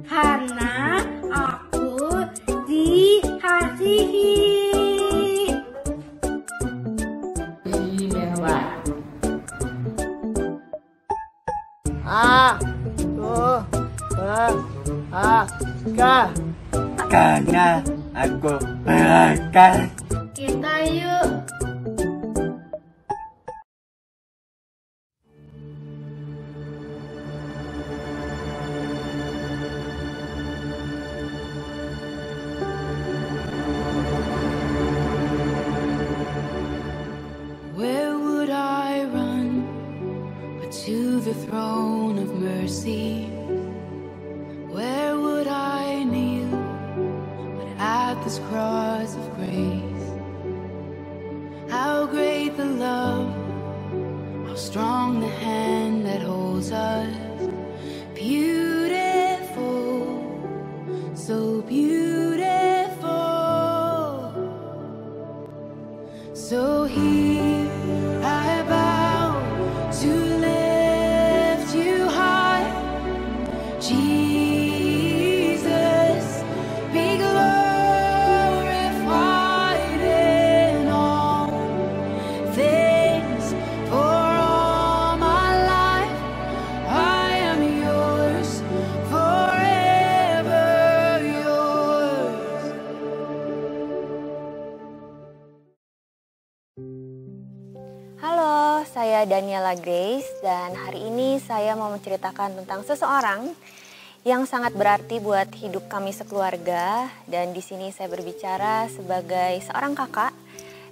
Karena aku dikasihi. Istimewa. Aku bahagia karena aku berangkat. Kita yuk. Where would I run but to the throne of mercy? Where would I kneel but at this cross of grace? How great the love, how strong the hand that holds us. Beautiful, so beautiful. So here I bow to lift you high, Jesus, be glorified in all things. For all my life I am yours, forever yours. Halo, saya Daniela Grace dan hari ini saya mau menceritakan tentang seseorang yang sangat berarti buat hidup kami sekeluarga, dan di sini saya berbicara sebagai seorang kakak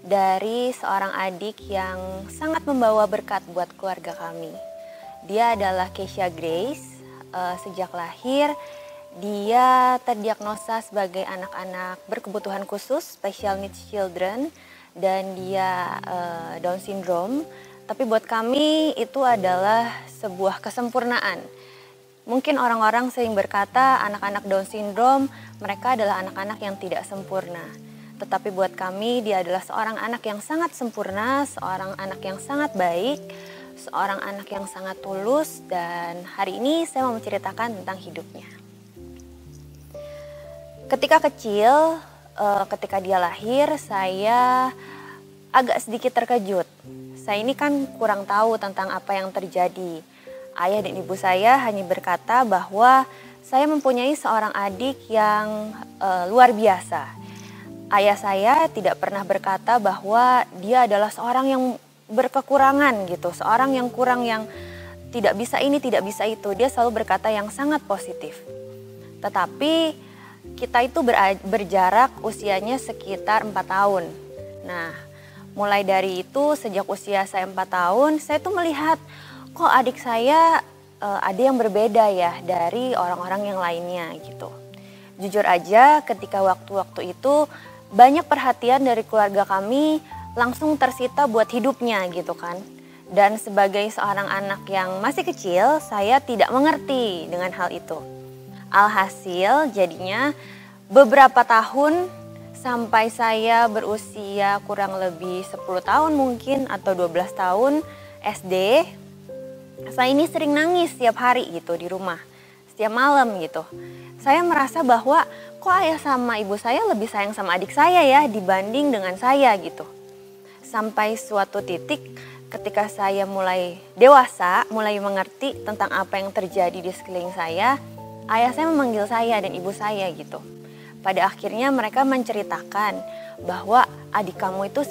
dari seorang adik yang sangat membawa berkat buat keluarga kami. Dia adalah Keisha Grace. Sejak lahir dia terdiagnosa sebagai anak-anak berkebutuhan khusus, special needs children, dan dia Down syndrome. Tapi buat kami itu adalah sebuah kesempurnaan. Mungkin orang-orang sering berkata anak-anak Down syndrome mereka adalah anak-anak yang tidak sempurna. Tetapi buat kami dia adalah seorang anak yang sangat sempurna, seorang anak yang sangat baik, seorang anak yang sangat tulus, dan hari ini saya mau menceritakan tentang hidupnya. Ketika kecil, ketika dia lahir, saya agak sedikit terkejut. Saya ini kan kurang tahu tentang apa yang terjadi. Ayah dan ibu saya hanya berkata bahwa saya mempunyai seorang adik yang luar biasa. Ayah saya tidak pernah berkata bahwa dia adalah seorang yang berkekurangan gitu, seorang yang kurang, yang tidak bisa ini, tidak bisa itu. Dia selalu berkata yang sangat positif. Tetapi kita itu berjarak usianya sekitar 4 tahun. Nah, mulai dari itu sejak usia saya 4 tahun, saya tuh melihat kok adik saya ada yang berbeda ya dari orang-orang yang lainnya gitu. Jujur aja ketika waktu-waktu itu banyak perhatian dari keluarga kami langsung tersita buat hidupnya gitu kan. Dan sebagai seorang anak yang masih kecil, saya tidak mengerti dengan hal itu. Alhasil jadinya beberapa tahun sampai saya berusia kurang lebih 10 tahun mungkin atau 12 tahun SD, saya ini sering nangis setiap hari gitu di rumah, setiap malam gitu. Saya merasa bahwa kok ayah sama ibu saya lebih sayang sama adik saya ya dibanding dengan saya gitu. Sampai suatu titik ketika saya mulai dewasa, mulai mengerti tentang apa yang terjadi di sekeliling saya, ayah saya memanggil saya dan ibu saya gitu. Pada akhirnya mereka menceritakan bahwa adik kamu itu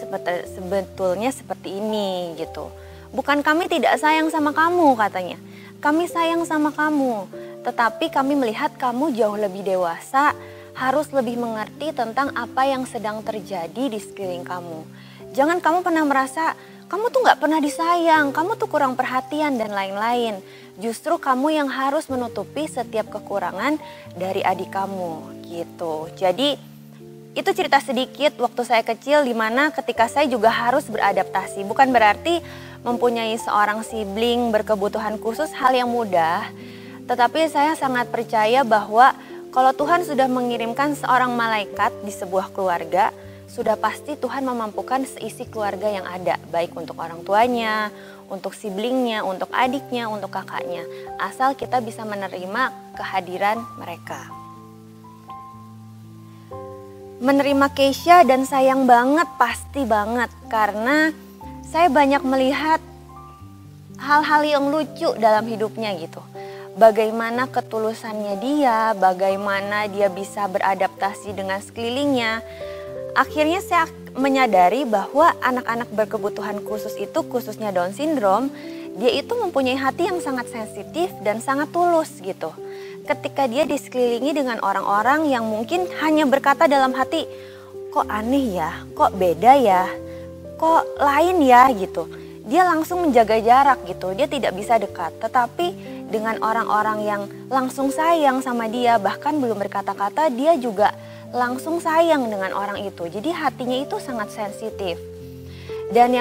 sebetulnya seperti ini gitu. Bukan kami tidak sayang sama kamu katanya. Kami sayang sama kamu. Tetapi kami melihat kamu jauh lebih dewasa, harus lebih mengerti tentang apa yang sedang terjadi di sekeliling kamu. Jangan kamu pernah merasa kamu tuh gak pernah disayang, kamu tuh kurang perhatian dan lain-lain. Justru kamu yang harus menutupi setiap kekurangan dari adik kamu gitu. Jadi itu cerita sedikit waktu saya kecil di mana ketika saya juga harus beradaptasi. Bukan berarti mempunyai seorang sibling berkebutuhan khusus hal yang mudah. Tetapi saya sangat percaya bahwa kalau Tuhan sudah mengirimkan seorang malaikat di sebuah keluarga, sudah pasti Tuhan memampukan seisi keluarga yang ada, baik untuk orang tuanya, untuk siblingnya, untuk adiknya, untuk kakaknya, asal kita bisa menerima kehadiran mereka. Menerima Keisha dan sayang banget, pasti banget, karena saya banyak melihat hal-hal yang lucu dalam hidupnya gitu. Bagaimana ketulusannya dia, bagaimana dia bisa beradaptasi dengan sekelilingnya. Akhirnya saya menyadari bahwa anak-anak berkebutuhan khusus itu, khususnya Down syndrome, dia itu mempunyai hati yang sangat sensitif dan sangat tulus gitu. Ketika dia disekelilingi dengan orang-orang yang mungkin hanya berkata dalam hati, kok aneh ya, kok beda ya, kok lain ya gitu. Dia langsung menjaga jarak gitu, dia tidak bisa dekat. Tetapi dengan orang-orang yang langsung sayang sama dia, bahkan belum berkata-kata, dia juga langsung sayang dengan orang itu. Jadi hatinya itu sangat sensitif. Dan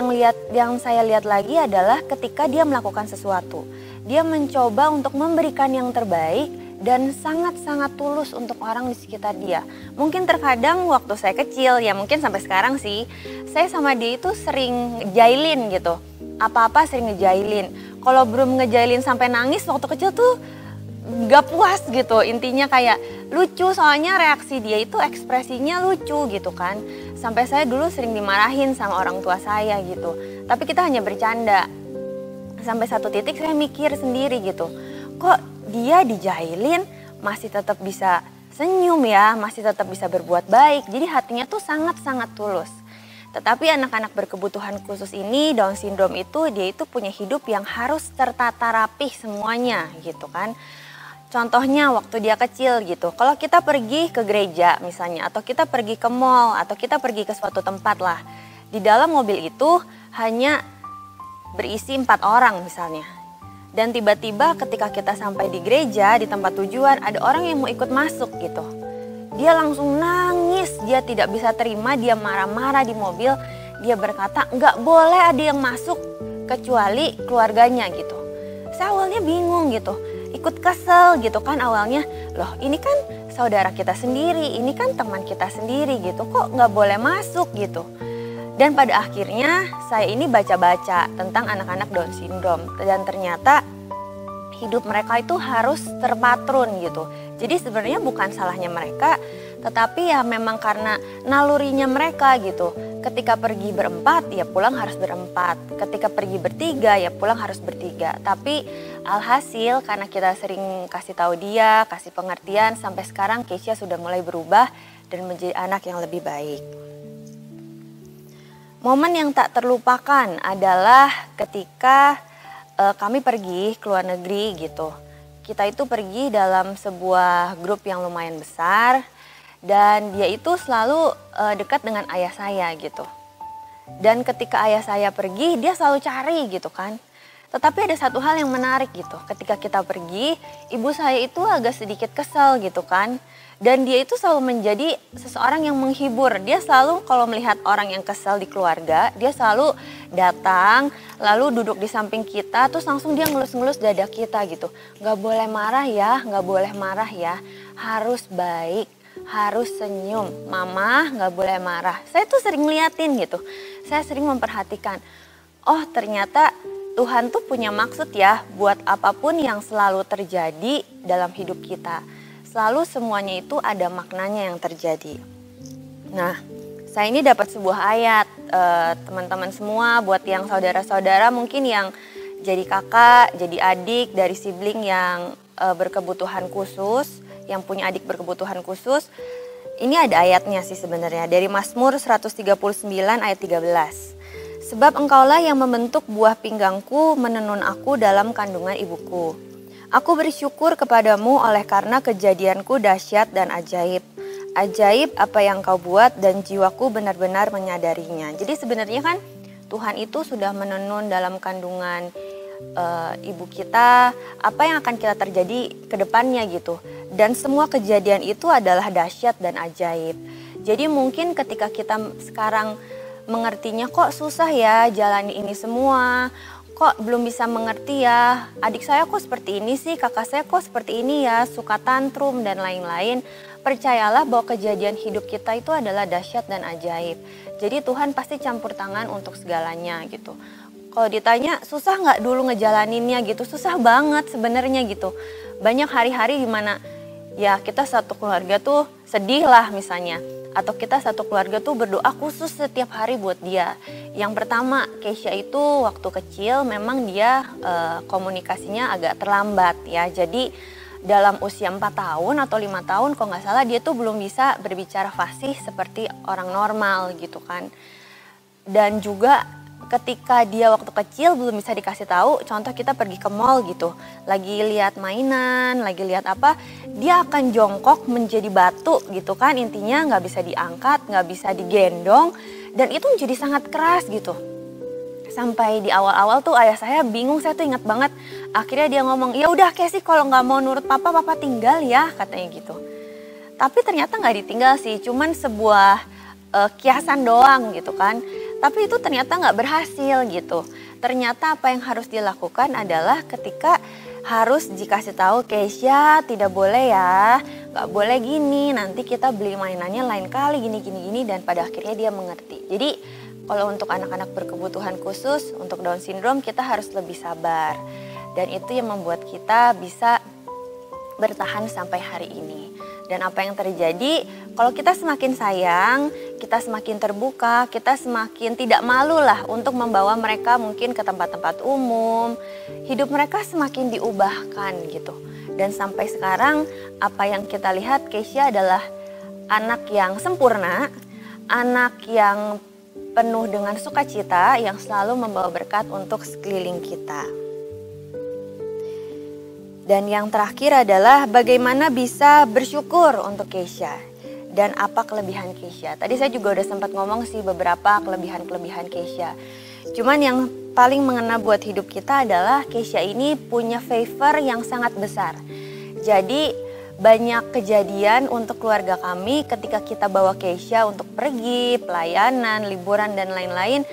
yang saya lihat lagi adalah ketika dia melakukan sesuatu, dia mencoba untuk memberikan yang terbaik dan sangat-sangat tulus untuk orang di sekitar dia. Mungkin terkadang waktu saya kecil, ya mungkin sampai sekarang sih, saya sama dia itu sering ngejailin gitu. Apa-apa sering ngejailin. Kalau belum ngejailin sampai nangis waktu kecil tuh gak puas gitu. Intinya kayak lucu, soalnya reaksi dia itu ekspresinya lucu gitu kan. Sampai saya dulu sering dimarahin sama orang tua saya gitu. Tapi kita hanya bercanda. Sampai satu titik saya mikir sendiri gitu. Kok dia dijailin masih tetap bisa senyum ya, masih tetap bisa berbuat baik. Jadi hatinya tuh sangat-sangat tulus. Tetapi anak-anak berkebutuhan khusus ini, Down syndrome itu, dia itu punya hidup yang harus tertata rapih semuanya gitu kan. Contohnya waktu dia kecil gitu, kalau kita pergi ke gereja misalnya, atau kita pergi ke mall, atau kita pergi ke suatu tempat lah. Di dalam mobil itu hanya berisi 4 orang misalnya. Dan tiba-tiba ketika kita sampai di gereja, di tempat tujuan, ada orang yang mau ikut masuk gitu. Dia langsung nangis, dia tidak bisa terima, dia marah-marah di mobil. Dia berkata, nggak boleh ada yang masuk kecuali keluarganya gitu. Saya awalnya bingung gitu, ikut kesel gitu kan awalnya. Loh ini kan saudara kita sendiri, ini kan teman kita sendiri gitu, kok nggak boleh masuk gitu. Dan pada akhirnya saya ini baca-baca tentang anak-anak Down syndrome. Dan ternyata hidup mereka itu harus terpatrun gitu. Jadi sebenarnya bukan salahnya mereka, tetapi ya memang karena nalurinya mereka gitu. Ketika pergi berempat, ya pulang harus berempat. Ketika pergi bertiga, ya pulang harus bertiga. Tapi alhasil karena kita sering kasih tahu dia, kasih pengertian, sampai sekarang Keisha sudah mulai berubah dan menjadi anak yang lebih baik. Momen yang tak terlupakan adalah ketika kami pergi ke luar negeri gitu. Kita itu pergi dalam sebuah grup yang lumayan besar dan dia itu selalu dekat dengan ayah saya gitu. Dan ketika ayah saya pergi, dia selalu cari gitu kan. Tetapi ada satu hal yang menarik gitu. Ketika kita pergi, ibu saya itu agak sedikit kesal gitu kan. Dan dia itu selalu menjadi seseorang yang menghibur. Dia selalu kalau melihat orang yang kesal di keluarga, dia selalu datang, lalu duduk di samping kita, terus langsung dia ngelus-ngelus dada kita gitu. Gak boleh marah ya, gak boleh marah ya. Harus baik, harus senyum. Mama gak boleh marah. Saya tuh sering liatin gitu. Saya sering memperhatikan. Oh ternyata Tuhan tuh punya maksud ya buat apapun yang selalu terjadi dalam hidup kita. Selalu semuanya itu ada maknanya yang terjadi. Nah, saya ini dapat sebuah ayat, teman-teman semua, buat yang saudara-saudara mungkin yang jadi kakak, jadi adik dari sibling yang berkebutuhan khusus, yang punya adik berkebutuhan khusus. Ini ada ayatnya sih sebenarnya, dari Mazmur 139 ayat 13. Sebab engkaulah yang membentuk buah pinggangku, menenun aku dalam kandungan ibuku. Aku bersyukur kepadamu oleh karena kejadianku dahsyat dan ajaib. Ajaib apa yang kau buat dan jiwaku benar-benar menyadarinya. Jadi sebenarnya kan Tuhan itu sudah menenun dalam kandungan ibu kita apa yang akan kita terjadi ke depannya gitu. Dan semua kejadian itu adalah dahsyat dan ajaib. Jadi mungkin ketika kita sekarang mengertinya kok susah ya jalani ini semua, kok belum bisa mengerti ya, adik saya kok seperti ini sih, kakak saya kok seperti ini ya, suka tantrum dan lain-lain. Percayalah bahwa kejadian hidup kita itu adalah dahsyat dan ajaib. Jadi Tuhan pasti campur tangan untuk segalanya gitu. Kalau ditanya susah nggak dulu ngejalaninnya gitu, susah banget sebenarnya gitu. Banyak hari-hari dimana ya kita satu keluarga tuh sedih lah misalnya. Atau kita satu keluarga tuh berdoa khusus setiap hari buat dia. Yang pertama, Keisha itu waktu kecil memang dia komunikasinya agak terlambat ya. Jadi dalam usia 4 tahun atau 5 tahun kalau nggak salah dia tuh belum bisa berbicara fasih seperti orang normal gitu kan. Dan juga ketika dia waktu kecil belum bisa dikasih tahu, contoh kita pergi ke mall gitu, lagi lihat mainan, lagi lihat apa, dia akan jongkok menjadi batu gitu kan, intinya nggak bisa diangkat, nggak bisa digendong, dan itu menjadi sangat keras gitu. Sampai di awal-awal tuh ayah saya bingung, saya tuh ingat banget, akhirnya dia ngomong, ya udah Casey kalau nggak mau nurut papa tinggal ya, katanya gitu. Tapi ternyata nggak ditinggal sih, cuman sebuah kiasan doang gitu kan. Tapi itu ternyata nggak berhasil gitu. Ternyata apa yang harus dilakukan adalah ketika harus dikasih tahu Keisha tidak boleh ya, nggak boleh gini, nanti kita beli mainannya lain kali gini dan pada akhirnya dia mengerti. Jadi kalau untuk anak-anak berkebutuhan khusus, untuk Down syndrome kita harus lebih sabar. Dan itu yang membuat kita bisa bertahan sampai hari ini. Dan apa yang terjadi, kalau kita semakin sayang, kita semakin terbuka, kita semakin tidak malu lah untuk membawa mereka mungkin ke tempat-tempat umum. Hidup mereka semakin diubahkan gitu. Dan sampai sekarang apa yang kita lihat Keisha adalah anak yang sempurna, anak yang penuh dengan sukacita yang selalu membawa berkat untuk sekeliling kita. Dan yang terakhir adalah bagaimana bisa bersyukur untuk Keisha. Dan apa kelebihan Keisha. Tadi saya juga udah sempat ngomong sih beberapa kelebihan-kelebihan Keisha. Cuman yang paling mengena buat hidup kita adalah Keisha ini punya favor yang sangat besar. Jadi banyak kejadian untuk keluarga kami ketika kita bawa Keisha untuk pergi, pelayanan, liburan dan lain-lain.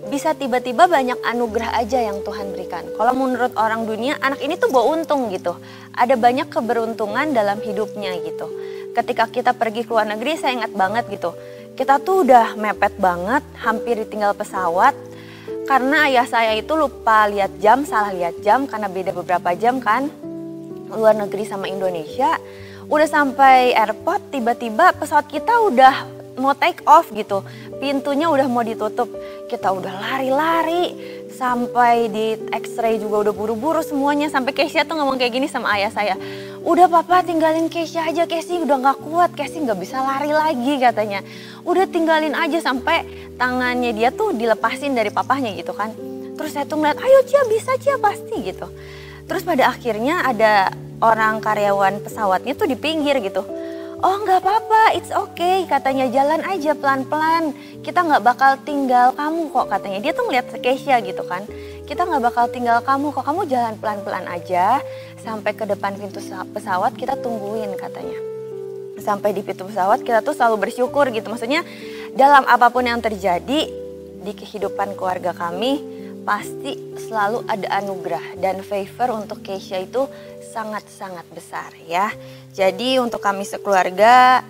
Bisa tiba-tiba banyak anugerah aja yang Tuhan berikan. Kalau menurut orang dunia, anak ini tuh bawa untung gitu. Ada banyak keberuntungan dalam hidupnya gitu. Ketika kita pergi ke luar negeri, saya ingat banget gitu. Kita tuh udah mepet banget, hampir ditinggal pesawat. Karena ayah saya itu lupa lihat jam, salah lihat jam karena beda beberapa jam kan. Luar negeri sama Indonesia. Udah sampai airport, tiba-tiba pesawat kita udah mau take off gitu. Pintunya udah mau ditutup. Kita udah lari-lari sampai di x-ray juga udah buru-buru semuanya. Sampai Keisha tuh ngomong kayak gini sama ayah saya. Udah papa tinggalin Keisha aja, Casey udah gak kuat, Casey gak bisa lari lagi katanya. Udah tinggalin aja sampai tangannya dia tuh dilepasin dari papahnya gitu kan. Terus saya tuh ngeliat, ayo Cia bisa Cia pasti gitu. Terus pada akhirnya ada orang karyawan pesawatnya tuh di pinggir gitu. Oh nggak apa-apa, it's okay katanya, jalan aja pelan-pelan. Kita nggak bakal tinggal kamu kok katanya. Dia tuh ngeliat Keisha gitu kan. Kita nggak bakal tinggal kamu kok, kamu jalan pelan-pelan aja. Sampai ke depan pintu pesawat kita tungguin katanya. Sampai di pintu pesawat kita tuh selalu bersyukur gitu. Maksudnya dalam apapun yang terjadi di kehidupan keluarga kami, pasti selalu ada anugerah dan favor untuk Keisha itu sangat-sangat besar ya. Jadi untuk kami sekeluarga,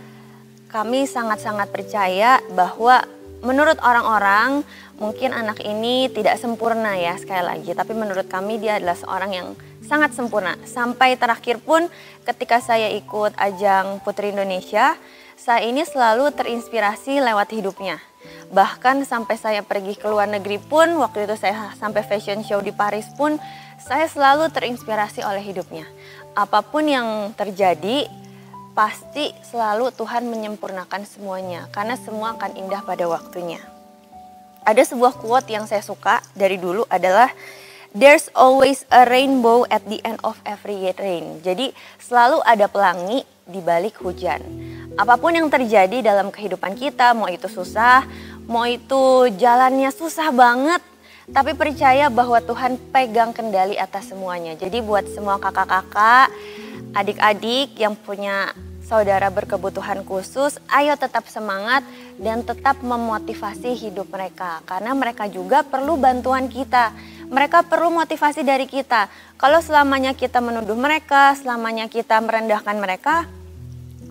kami sangat-sangat percaya bahwa menurut orang-orang mungkin anak ini tidak sempurna ya sekali lagi. Tapi menurut kami dia adalah seorang yang sangat sempurna. Sampai terakhir pun ketika saya ikut ajang Putri Indonesia, saya ini selalu terinspirasi lewat hidupnya. Bahkan sampai saya pergi ke luar negeri pun, waktu itu saya sampai fashion show di Paris pun, saya selalu terinspirasi oleh hidupnya. Apapun yang terjadi, pasti selalu Tuhan menyempurnakan semuanya. Karena semua akan indah pada waktunya. Ada sebuah quote yang saya suka dari dulu adalah, there's always a rainbow at the end of every rain. Jadi selalu ada pelangi di balik hujan. Apapun yang terjadi dalam kehidupan kita, mau itu susah, mau itu jalannya susah banget, tapi percaya bahwa Tuhan pegang kendali atas semuanya. Jadi buat semua kakak-kakak, adik-adik yang punya saudara berkebutuhan khusus, ayo tetap semangat dan tetap memotivasi hidup mereka. Karena mereka juga perlu bantuan kita. Mereka perlu motivasi dari kita. Kalau selamanya kita menuduh mereka, selamanya kita merendahkan mereka,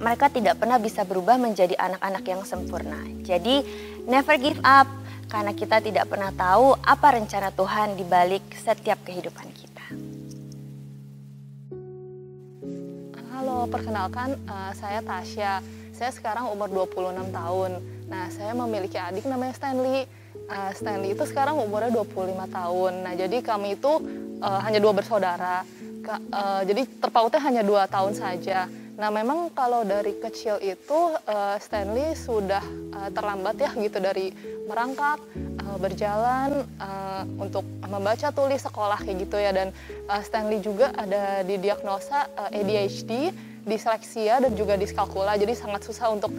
mereka tidak pernah bisa berubah menjadi anak-anak yang sempurna. Jadi never give up, karena kita tidak pernah tahu apa rencana Tuhan di balik setiap kehidupan kita. Halo, perkenalkan saya Tasya. Saya sekarang umur 26 tahun. Nah, saya memiliki adik namanya Stanley. Stanley itu sekarang umurnya 25 tahun. Nah, jadi kami itu hanya 2 bersaudara. Jadi terpautnya hanya 2 tahun saja. Nah, memang kalau dari kecil itu Stanley sudah terlambat ya gitu, dari merangkak, berjalan, untuk membaca, tulis, sekolah kayak gitu ya. Dan Stanley juga ada didiagnosa ADHD, disleksia dan juga diskalkula. Jadi sangat susah untuk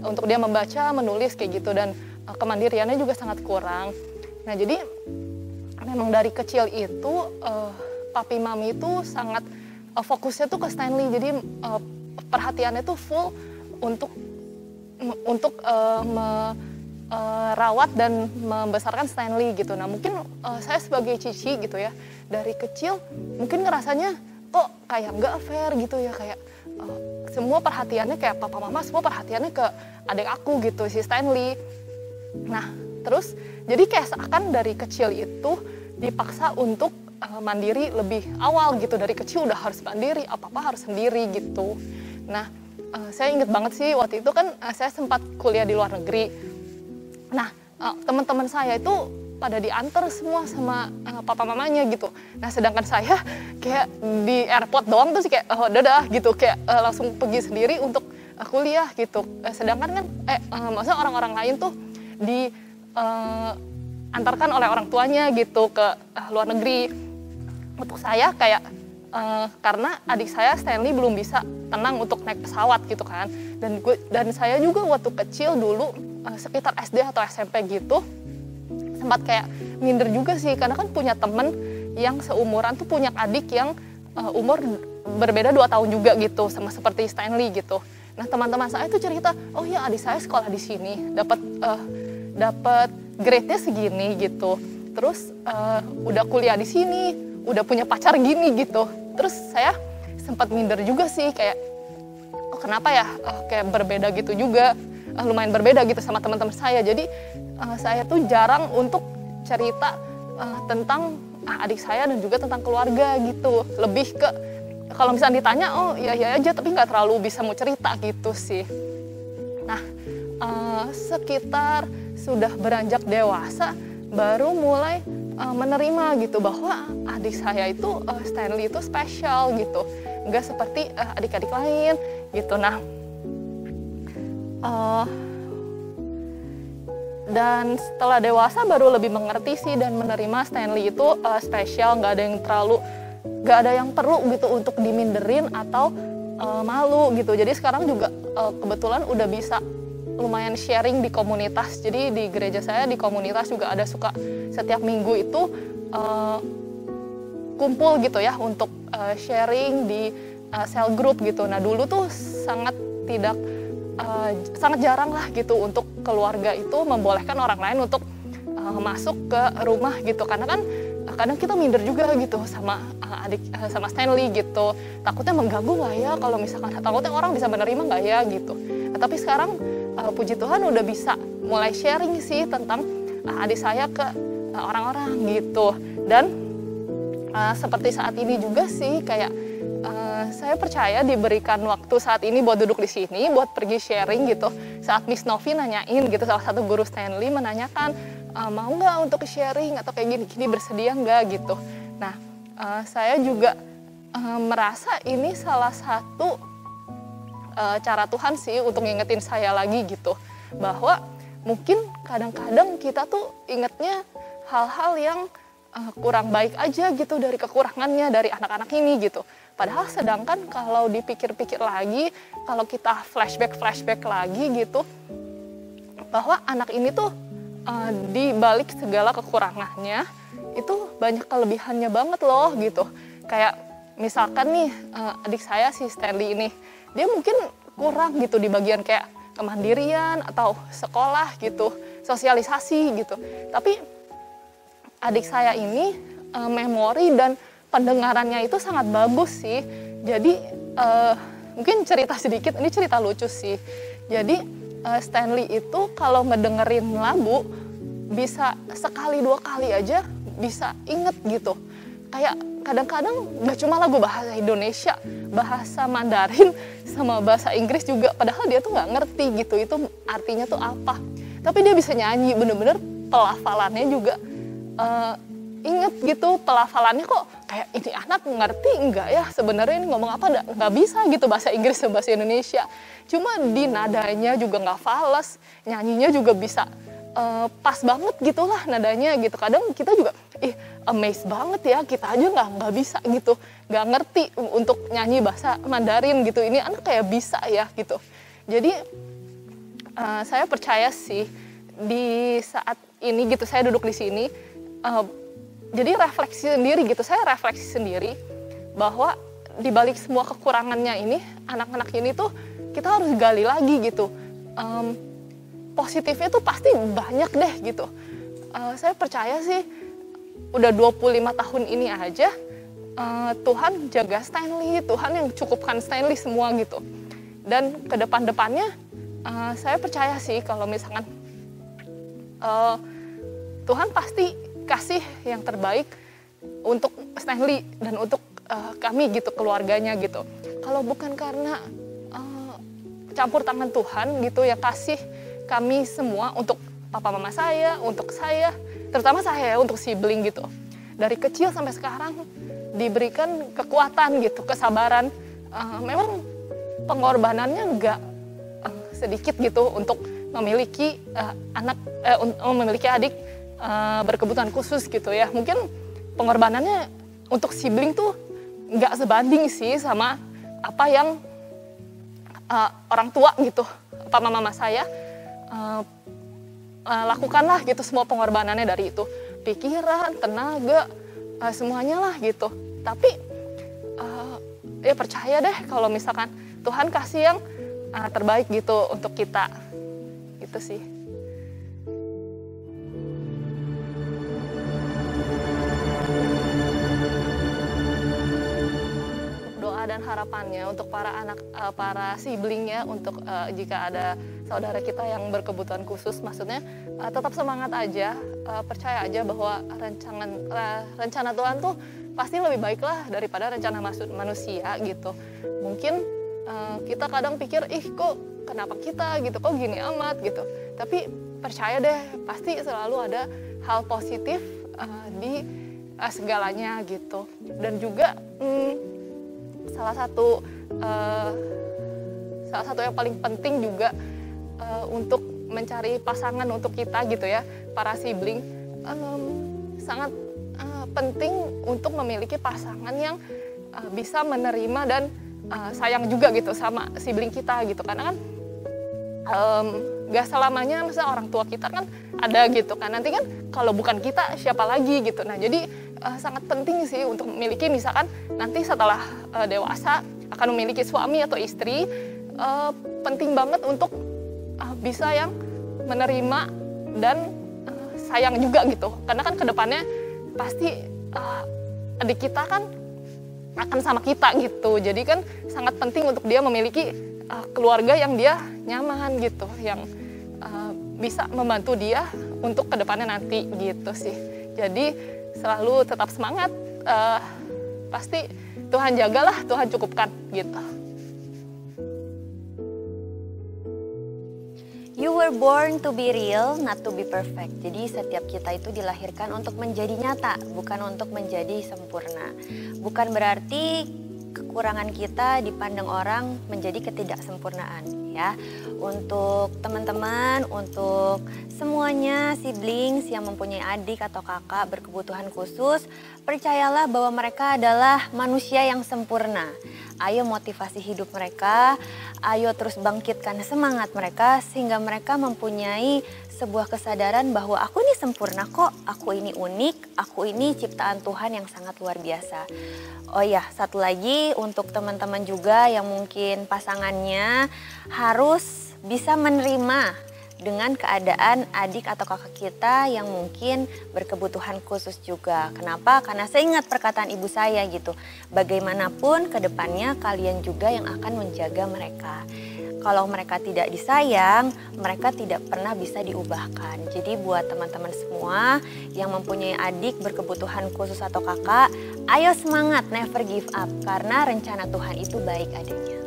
untuk dia membaca, menulis kayak gitu, dan kemandiriannya juga sangat kurang. Nah, jadi memang dari kecil itu papi mami itu sangat fokusnya tuh ke Stanley. Jadi perhatiannya tuh full untuk merawat dan membesarkan Stanley gitu. Nah, mungkin saya sebagai cici gitu ya, dari kecil mungkin ngerasanya kok kayak nggak fair gitu ya, kayak semua perhatiannya kayak papa mama semua perhatiannya ke adik aku gitu, si Stanley. Nah, terus jadi kayak seakan dari kecil itu dipaksa untuk mandiri lebih awal gitu. Dari kecil udah harus mandiri, apa-apa harus sendiri gitu. Nah, saya inget banget sih waktu itu kan saya sempat kuliah di luar negeri. Nah, teman-teman saya itu pada diantar semua sama papa mamanya gitu. Nah, sedangkan saya kayak di airport doang tuh sih kayak dadah gitu, kayak langsung pergi sendiri untuk kuliah gitu. Sedangkan kan maksudnya orang-orang lain tuh diantarkan oleh orang tuanya gitu ke luar negeri. Untuk saya kayak karena adik saya Stanley belum bisa tenang untuk naik pesawat gitu kan. Dan saya juga waktu kecil dulu sekitar SD atau SMP gitu sempat kayak minder juga sih, karena kan punya temen yang seumuran tuh punya adik yang umur berbeda 2 tahun juga gitu, sama seperti Stanley gitu. Nah, teman-teman saya tuh cerita, oh ya adik saya sekolah di sini, dapat grade-nya segini gitu. Terus udah kuliah di sini, udah punya pacar gini gitu. Terus saya sempat minder juga sih, kayak oh kenapa ya kayak berbeda gitu juga, lumayan berbeda gitu sama teman-teman saya. Jadi saya tuh jarang untuk cerita tentang adik saya dan juga tentang keluarga gitu. Lebih ke kalau misalnya ditanya, oh iya aja, tapi nggak terlalu bisa mau cerita gitu sih. Nah, sekitar sudah beranjak dewasa baru mulai menerima gitu bahwa adik saya itu Stanley itu spesial gitu, nggak seperti adik-adik lain gitu. Nah, dan setelah dewasa baru lebih mengerti sih dan menerima Stanley itu spesial, nggak ada yang perlu gitu untuk diminderin atau malu gitu. Jadi sekarang juga kebetulan udah bisa lumayan sharing di komunitas. Jadi di gereja saya di komunitas juga ada suka setiap minggu itu kumpul gitu ya untuk sharing di cell group gitu. Nah, dulu tuh sangat jarang lah gitu untuk keluarga itu membolehkan orang lain untuk masuk ke rumah gitu, karena kan kadang kita minder juga gitu sama sama Stanley gitu, takutnya mengganggu nggak ya, kalau misalkan takutnya orang bisa menerima nggak ya gitu. Nah, tapi sekarang puji Tuhan udah bisa mulai sharing sih tentang adik saya ke orang-orang gitu. Dan seperti saat ini juga sih kayak saya percaya diberikan waktu saat ini buat duduk di sini, buat pergi sharing gitu. Saat Miss Novi nanyain gitu, salah satu guru Stanley menanyakan, mau nggak untuk sharing atau kayak gini-gini, bersedia nggak gitu. Nah, saya juga merasa ini salah satu cara Tuhan sih untuk ngingetin saya lagi gitu, bahwa mungkin kadang-kadang kita tuh ingetnya hal-hal yang kurang baik aja gitu dari kekurangannya dari anak-anak ini gitu. Padahal sedangkan kalau dipikir-pikir lagi, kalau kita flashback lagi gitu, bahwa anak ini tuh di balik segala kekurangannya itu banyak kelebihannya banget loh gitu. Kayak misalkan nih adik saya si Stanley ini, dia mungkin kurang gitu di bagian kayak kemandirian atau sekolah gitu, sosialisasi gitu. Tapi adik saya ini memori dan pendengarannya itu sangat bagus sih. Jadi mungkin cerita sedikit, ini cerita lucu sih. Jadi Stanley itu kalau ngedengerin lagu bisa sekali 2 kali aja bisa inget gitu. Kayak kadang-kadang gak cuma lagu bahasa Indonesia, bahasa Mandarin sama bahasa Inggris juga. Padahal dia tuh gak ngerti gitu, itu artinya tuh apa. Tapi dia bisa nyanyi, bener-bener pelafalannya juga inget gitu. Pelafalannya kok kayak ini anak ngerti enggak ya sebenarnya ini ngomong apa, nggak bisa gitu bahasa Inggris dan bahasa Indonesia. Cuma di nadanya juga nggak fals, nyanyinya juga bisa pas banget gitulah nadanya gitu. Kadang kita juga amazed banget ya, kita aja nggak bisa gitu, nggak ngerti untuk nyanyi bahasa Mandarin gitu, ini anak kayak bisa ya gitu. Jadi saya percaya sih di saat ini gitu saya duduk di sini, jadi refleksi sendiri gitu, saya refleksi sendiri bahwa di balik semua kekurangannya ini, anak-anak ini tuh kita harus gali lagi gitu. Positifnya tuh pasti banyak deh gitu. Saya percaya sih udah 25 tahun ini aja Tuhan jaga Stanley, Tuhan yang cukupkan Stanley semua gitu. Dan ke depan-depannya saya percaya sih kalau misalkan Tuhan pasti kasih yang terbaik untuk Stanley dan untuk kami gitu, keluarganya gitu. Kalau bukan karena campur tangan Tuhan gitu yang kasih kami semua, untuk papa mama saya, untuk saya, terutama saya untuk sibling gitu. Dari kecil sampai sekarang diberikan kekuatan gitu, kesabaran. Memang pengorbanannya nggak sedikit gitu untuk memiliki memiliki adik berkebutuhan khusus gitu ya. Mungkin pengorbanannya untuk sibling tuh nggak sebanding sih sama apa yang orang tua gitu, papa mama saya lakukanlah gitu, semua pengorbanannya dari itu, pikiran, tenaga, semuanya lah gitu. Tapi ya percaya deh kalau misalkan Tuhan kasih yang terbaik gitu untuk kita, gitu sih. Doa dan harapannya untuk para anak, para siblingnya, untuk jika ada saudara kita yang berkebutuhan khusus, maksudnya tetap semangat aja, percaya aja bahwa rencana Tuhan tuh pasti lebih baik lah daripada rencana manusia gitu. Mungkin kita kadang pikir, kok kenapa kita gitu, kok gini amat gitu. Tapi percaya deh, pasti selalu ada hal positif di segalanya gitu. Dan juga salah satu yang paling penting juga untuk mencari pasangan untuk kita gitu ya, para sibling, sangat penting untuk memiliki pasangan yang bisa menerima dan sayang juga gitu sama sibling kita gitu. Karena kan gak selamanya misalnya orang tua kita kan ada gitu kan, nanti kan kalau bukan kita siapa lagi gitu. Nah jadi sangat penting sih untuk memiliki, misalkan nanti setelah dewasa akan memiliki suami atau istri, penting banget untuk bisa yang menerima dan sayang juga gitu. Karena kan kedepannya pasti adik kita kan akan sama kita gitu. Jadi kan sangat penting untuk dia memiliki keluarga yang dia nyaman gitu, yang bisa membantu dia untuk kedepannya nanti gitu sih. Jadi selalu tetap semangat, pasti Tuhan jagalah, Tuhan cukupkan gitu. You were born to be real, not to be perfect. Jadi setiap kita itu dilahirkan untuk menjadi nyata, bukan untuk menjadi sempurna. Bukan berarti kekurangan kita dipandang orang menjadi ketidaksempurnaan ya. Untuk teman-teman, untuk semuanya siblings yang mempunyai adik atau kakak berkebutuhan khusus, percayalah bahwa mereka adalah manusia yang sempurna. Ayo motivasi hidup mereka, ayo terus bangkitkan semangat mereka sehingga mereka mempunyai sebuah kesadaran bahwa aku ini sempurna kok, aku ini unik, aku ini ciptaan Tuhan yang sangat luar biasa. Oh ya, satu lagi untuk teman-teman juga yang mungkin pasangannya harus bisa menerima dengan keadaan adik atau kakak kita yang mungkin berkebutuhan khusus juga. Kenapa? Karena saya ingat perkataan ibu saya gitu. Bagaimanapun ke depannya kalian juga yang akan menjaga mereka. Kalau mereka tidak disayang, mereka tidak pernah bisa diubahkan. Jadi buat teman-teman semua yang mempunyai adik berkebutuhan khusus atau kakak, ayo semangat, never give up. Karena rencana Tuhan itu baik adanya.